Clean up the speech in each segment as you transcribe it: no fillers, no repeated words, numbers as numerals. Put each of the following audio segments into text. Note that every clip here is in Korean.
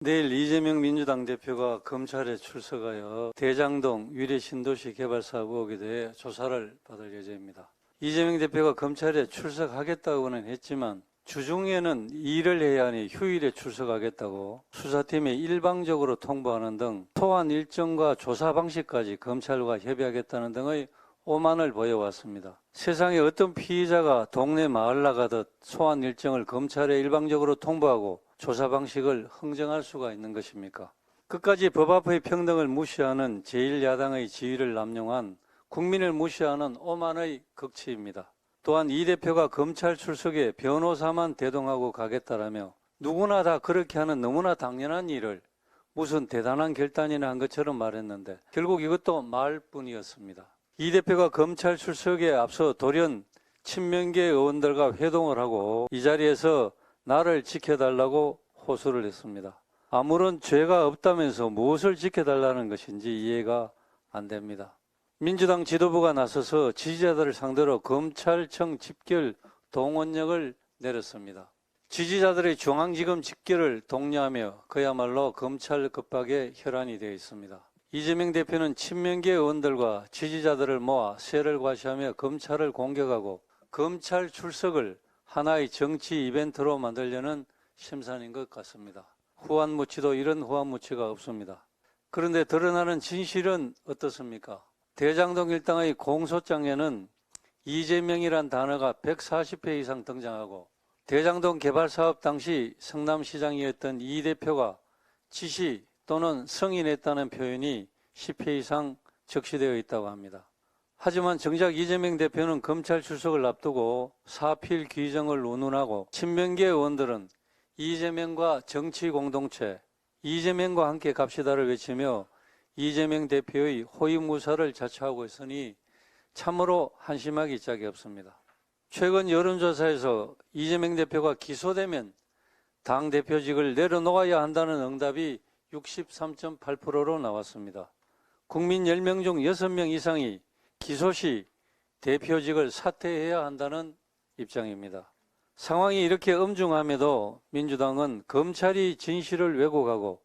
내일 이재명 민주당 대표가 검찰에 출석하여 대장동 위례 신도시 개발 사업 의혹에 대해 조사를 받을 예정입니다. 이재명 대표가 검찰에 출석하겠다고는 했지만 주중에는 일을 해야 하니 휴일에 출석하겠다고 수사팀에 일방적으로 통보하는 등 소환 일정과 조사 방식까지 검찰과 협의하겠다는 등의 오만을 보여왔습니다. 세상에 어떤 피의자가 동네 마을 나가듯 소환 일정을 검찰에 일방적으로 통보하고 조사 방식을 흥정할 수가 있는 것입니까? 끝까지 법 앞의 평등을 무시하는 제1야당의 지위를 남용한 국민을 무시하는 오만의 극치입니다. 또한 이 대표가 검찰 출석에 변호사만 대동하고 가겠다라며 누구나 다 그렇게 하는 너무나 당연한 일을 무슨 대단한 결단이나 한 것처럼 말했는데 결국 이것도 말뿐이었습니다. 이 대표가 검찰 출석에 앞서 돌연 친명계 의원들과 회동을 하고 이 자리에서 나를 지켜달라고 호소를 했습니다. 아무런 죄가 없다면서 무엇을 지켜달라는 것인지 이해가 안 됩니다. 민주당 지도부가 나서서 지지자들을 상대로 검찰청 집결 동원령을 내렸습니다. 지지자들의 중앙지검 집결을 독려하며 그야말로 검찰 급박에 혈안이 되어 있습니다. 이재명 대표는 친명계 의원들과 지지자들을 모아 세를 과시하며 검찰을 공격하고 검찰 출석을 하나의 정치 이벤트로 만들려는 심산인 것 같습니다. 후한무치도 이런 후한무치가 없습니다. 그런데 드러나는 진실은 어떻습니까? 대장동 일당의 공소장에는 이재명이란 단어가 140회 이상 등장하고 대장동 개발 사업 당시 성남시장이었던 이 대표가 지시 또는 승인했다는 표현이 10회 이상 적시되어 있다고 합니다. 하지만 정작 이재명 대표는 검찰 출석을 앞두고 사필 규정을 운운하고 친명계 의원들은 이재명과 정치 공동체, 이재명과 함께 갑시다를 외치며 이재명 대표의 호위무사를 자처하고 있으니 참으로 한심하기 짝이 없습니다. 최근 여론조사에서 이재명 대표가 기소되면 당대표직을 내려놓아야 한다는 응답이 63.8%로 나왔습니다. 국민 10명 중 6명 이상이 기소 시 대표직을 사퇴해야 한다는 입장입니다. 상황이 이렇게 엄중함에도 민주당은 검찰이 진실을 왜곡하고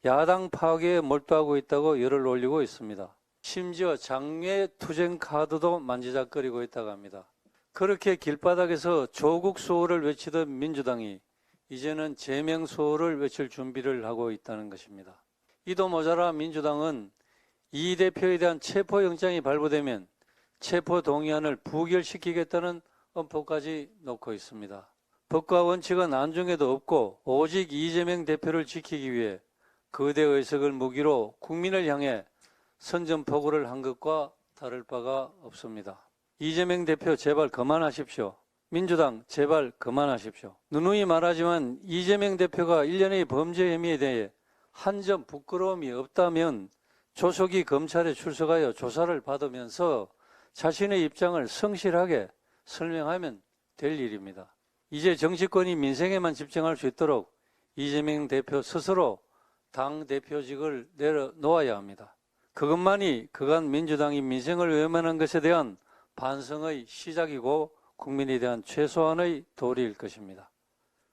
야당 파괴에 몰두하고 있다고 열을 올리고 있습니다. 심지어 장외투쟁 카드도 만지작거리고 있다고 합니다. 그렇게 길바닥에서 조국 수호를 외치던 민주당이 이제는 제명 수호를 외칠 준비를 하고 있다는 것입니다. 이도 모자라 민주당은 이 대표에 대한 체포영장이 발부되면 체포동의안을 부결시키겠다는 엄포까지 놓고 있습니다. 법과 원칙은 안중에도 없고 오직 이재명 대표를 지키기 위해 거대 의석을 무기로 국민을 향해 선전포고를 한 것과 다를 바가 없습니다. 이재명 대표 제발 그만하십시오. 민주당 제발 그만하십시오. 누누이 말하지만 이재명 대표가 일련의 범죄 혐의에 대해 한 점 부끄러움이 없다면 조속히 검찰에 출석하여 조사를 받으면서 자신의 입장을 성실하게 설명하면 될 일입니다. 이제 정치권이 민생에만 집중할 수 있도록 이재명 대표 스스로 당 대표직을 내려놓아야 합니다. 그것만이 그간 민주당이 민생을 외면한 것에 대한 반성의 시작이고 국민에 대한 최소한의 도리일 것입니다.